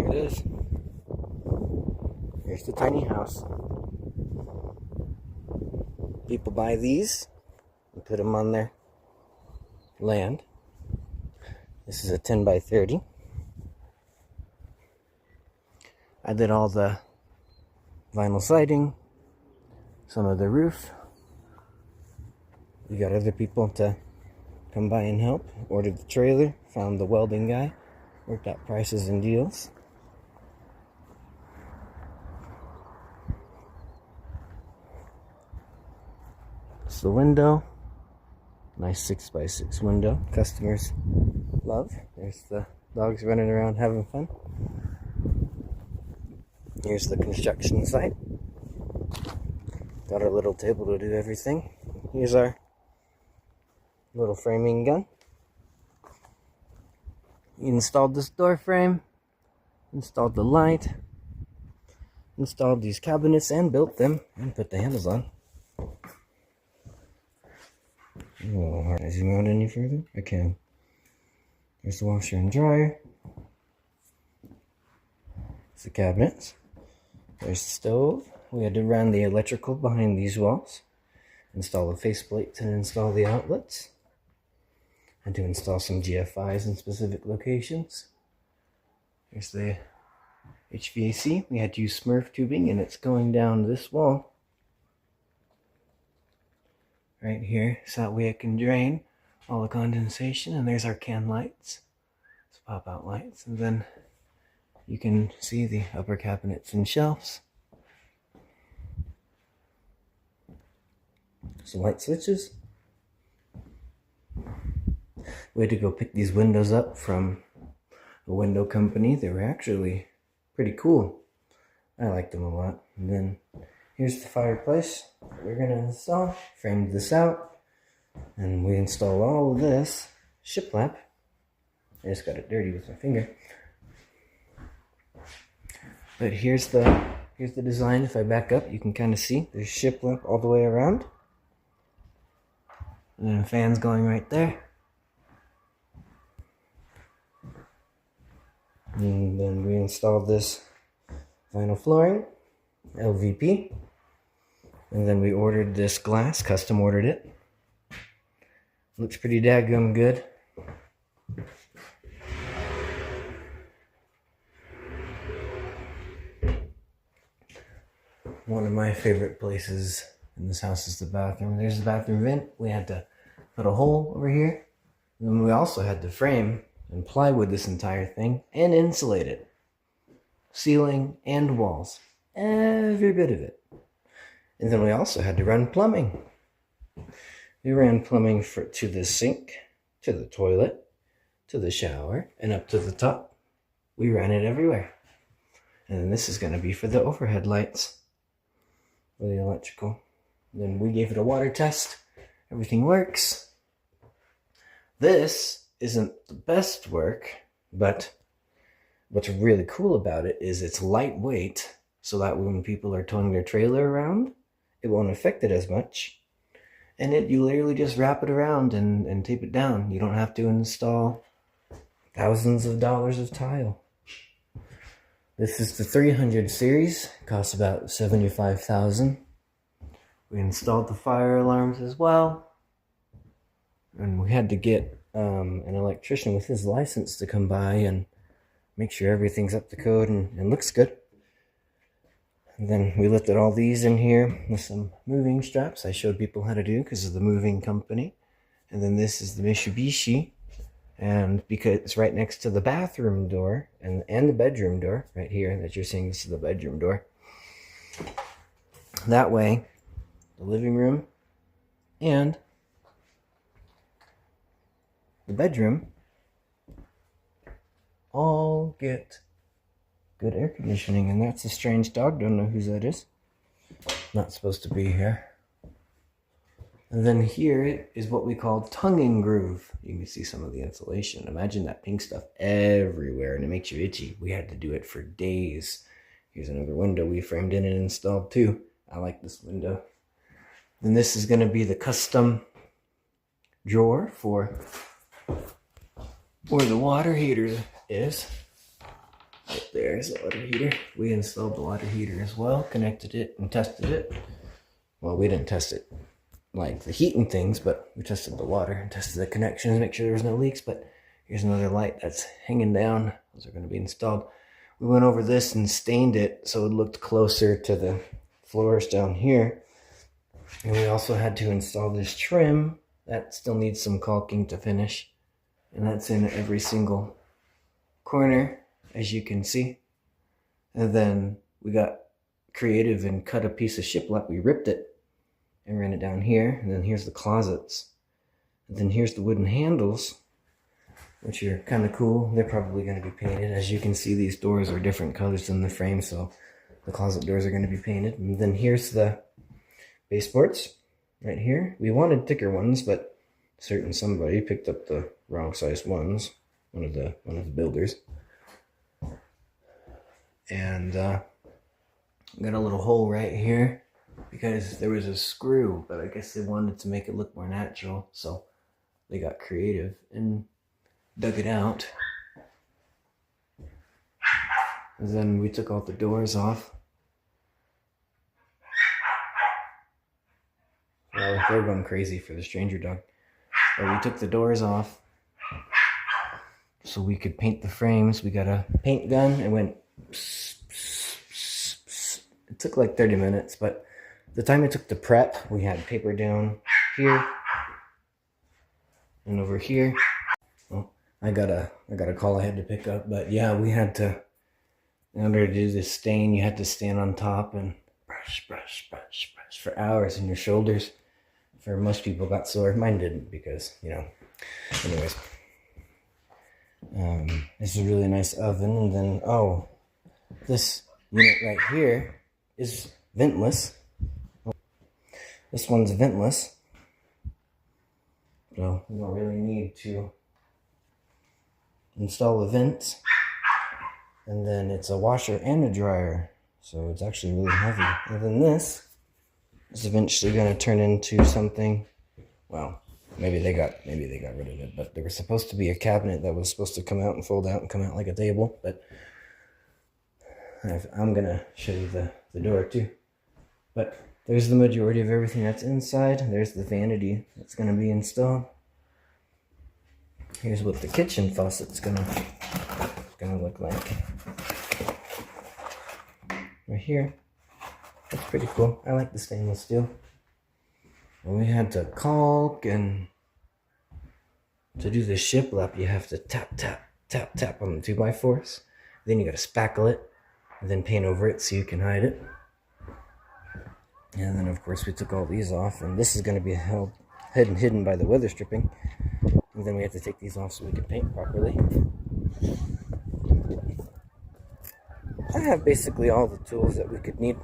Here it is. Here's the tiny house. People buy these and put them on their land. This is a 10 by 30. I did all the vinyl siding, some of the roof. We got other people to come by and help. Ordered the trailer, found the welding guy, worked out prices and deals. It's the window. Nice 6 by 6 window. Customers love. There's the dogs running around having fun. Here's the construction site. Got our little table to do everything. Here's our little framing gun. Installed this door frame. Installed the light. Installed these cabinets and built them and put the handles on. Oh, hard to zoom out any further? I can. There's the washer and dryer. There's the cabinets. There's the stove. We had to run the electrical behind these walls. Install the faceplates and install the outlets. Had to install some GFIs in specific locations. There's the HVAC. We had to use Smurf tubing and it's going down this wall. Right here, so that way it can drain all the condensation. And there's our can lights. It's pop-out lights. And then you can see the upper cabinets and shelves. Some light switches. We had to go pick these windows up from a window company. They were actually pretty cool. I liked them a lot. And then here's the fireplace we're going to install. Framed this out. And we installed all of this shiplap. I just got it dirty with my finger. But here's the design. If I back up, you can kind of see there's shiplap all the way around. And then fans going right there. And then we installed this vinyl flooring, LVP. And then we ordered this glass, custom ordered it. Looks pretty daggum good. One of my favorite places in this house is the bathroom. There's the bathroom vent. We had to put a hole over here. And then we also had to frame and plywood this entire thing and insulate it. Ceiling and walls. Every bit of it. And then we also had to run plumbing. We ran plumbing to the sink, to the toilet, to the shower, and up to the top. We ran it everywhere. And then this is going to be for the overhead lights. For the electrical. Then we gave it a water test. Everything works. This isn't the best work, but what's really cool about it is it's lightweight, so that when people are towing their trailer around, it won't affect it as much. And you literally just wrap it around and tape it down. You don't have to install thousands of dollars of tile. This is the 300 series. Costs about $75,000. We installed the fire alarms as well. And we had to get an electrician with his license to come by and make sure everything's up to code and looks good. And then we lifted all these in here with some moving straps I showed people how to do because of the moving company. And then this is the Mitsubishi. And because it's right next to the bathroom door and the bedroom door right here that you're seeing, this is the bedroom door. That way, the living room and the bedroom all get good air conditioning. And that's a strange dog. Don't know whose that is. Not supposed to be here. And then here is what we call tongue and groove. You can see some of the insulation. Imagine that pink stuff everywhere and it makes you itchy. We had to do it for days. Here's another window we framed in and installed too. I like this window. Then this is going to be the custom drawer for where the water heater is. There's the water heater. We installed the water heater as well, connected it and tested it. Well, we didn't test it like the heat and things, but we tested the water and tested the connections, make sure there was no leaks. But here's another light that's hanging down. Those are going to be installed. We went over this and stained it so it looked closer to the floors down here. And we also had to install this trim that still needs some caulking to finish. And that's in every single corner, as you can see. And then we got creative and cut a piece of shiplap. We ripped it and ran it down here. And then here's the closets. And then here's the wooden handles, which are kind of cool. They're probably going to be painted. As you can see, these doors are different colors than the frame, so the closet doors are going to be painted. And then here's the baseboards right here. We wanted thicker ones, but somebody picked up the wrong sized ones. One of the builders. And got a little hole right here because there was a screw, but I guess they wanted to make it look more natural, so they got creative and dug it out. And then we took all the doors off. Well, they're going crazy for the stranger dog. But we took the doors off so we could paint the frames. We got a paint gun and went pss, pss, pss, pss. It took like 30 minutes, but the time it took to prep, we had paper down here and over here. Well, I got a call I had to pick up, but yeah, we had to, in order to do this stain, you had to stand on top and brush, brush, brush, brush for hours, and your shoulders, for most people, got sore. Mine didn't because, you know, anyways. This is a really nice oven, and then, oh, this unit right here is ventless. This one's ventless, so you don't really need to install the vents. And then it's a washer and a dryer, so it's actually really heavy. And then this is eventually going to turn into something, well, maybe they got rid of it, but there was supposed to be a cabinet that was supposed to come out and fold out and come out like a table, but I'm going to show you the door too. But there's the majority of everything that's inside. There's the vanity that's going to be installed. Here's what the kitchen faucet's going to look like. Right here. That's pretty cool. I like the stainless steel. And we had to caulk, and to do the shiplap, you have to tap, tap, tap, tap on the 2x4s. Then you got to spackle it, and then paint over it so you can hide it. And then, of course, we took all these off, and this is going to be hidden by the weather stripping. And then we have to take these off so we can paint properly. I have basically all the tools that we could need.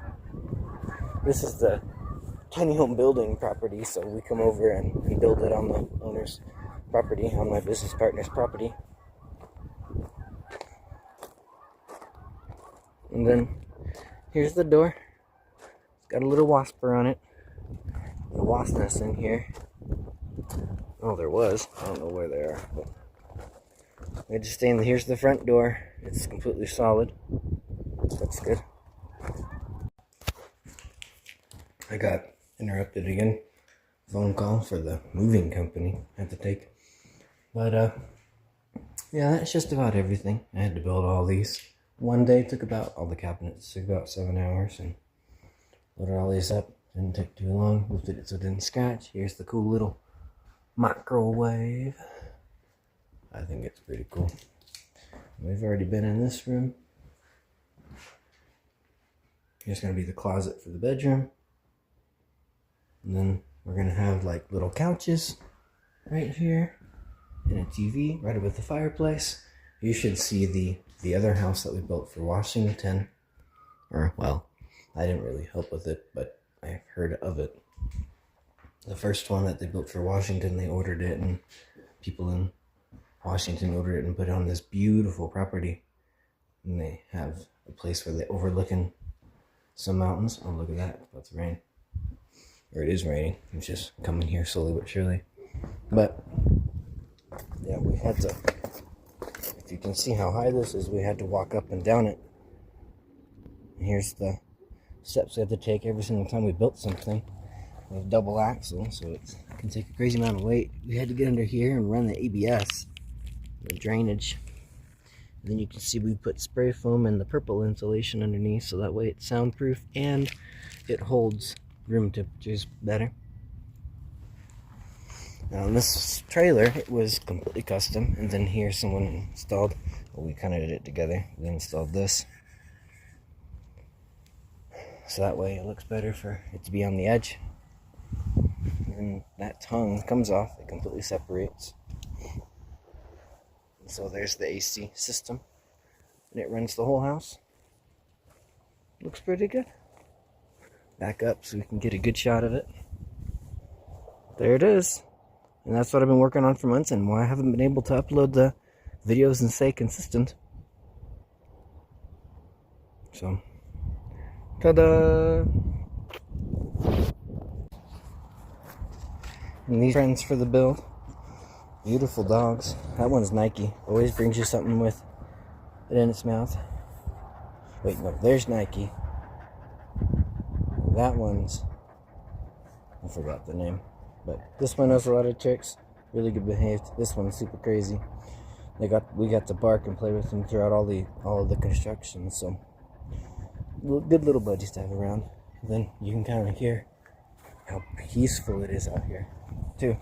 This is the tiny home building property, so we come over and build it on the owner's property, on my business partner's property. And then here's the door. It's got a little wasper on it. The wasp nest in here. Oh, there was. I don't know where they are. But I just stained. Here's the front door. It's completely solid. Looks good. I got interrupted again. Phone call for the moving company I had to take. But yeah, that's just about everything. I had to build all these. One day took about, all the cabinets took about 7 hours, and loaded all these up. Didn't take too long. Lifted it so it didn't scratch. Here's the cool little microwave. I think it's pretty cool. We've already been in this room. Here's going to be the closet for the bedroom. And then we're going to have like little couches right here and a TV right above the fireplace. You should see the other house that we built for Washington. Or, well, I didn't really help with it, but I heard of it. The first one that they built for Washington, they ordered it, and people in Washington ordered it and put it on this beautiful property. And they have a place where they're overlooking some mountains. Oh, look at that. It's about to rain. Or it is raining. It's just coming here slowly but surely. But, yeah, we had to you can see how high this is, we had to walk up and down it. And here's the steps we have to take every single time we built something. We have double axle, so it can take a crazy amount of weight. We had to get under here and run the ABS, the drainage. And then you can see we put spray foam and the purple insulation underneath, so that way it's soundproof and it holds room temperatures better. Now on this trailer, it was completely custom, and then here someone installed, well, we kind of did it together. We installed this, so that way it looks better for it to be on the edge. And that tongue comes off, it completely separates. And so there's the AC system, and it runs the whole house. Looks pretty good. Back up so we can get a good shot of it. There it is. And that's what I've been working on for months, and why I haven't been able to upload the videos and stay consistent. So, ta-da! And these friends for the build. Beautiful dogs. That one's Nike. Always brings you something with it in its mouth. Wait, no, there's Nike. That one's, I forgot the name. But this one has a lot of tricks, really good behaved. This one's super crazy. We got to bark and play with them throughout all of the construction. So good little buddies to have around. And then you can kind of hear how peaceful it is out here too.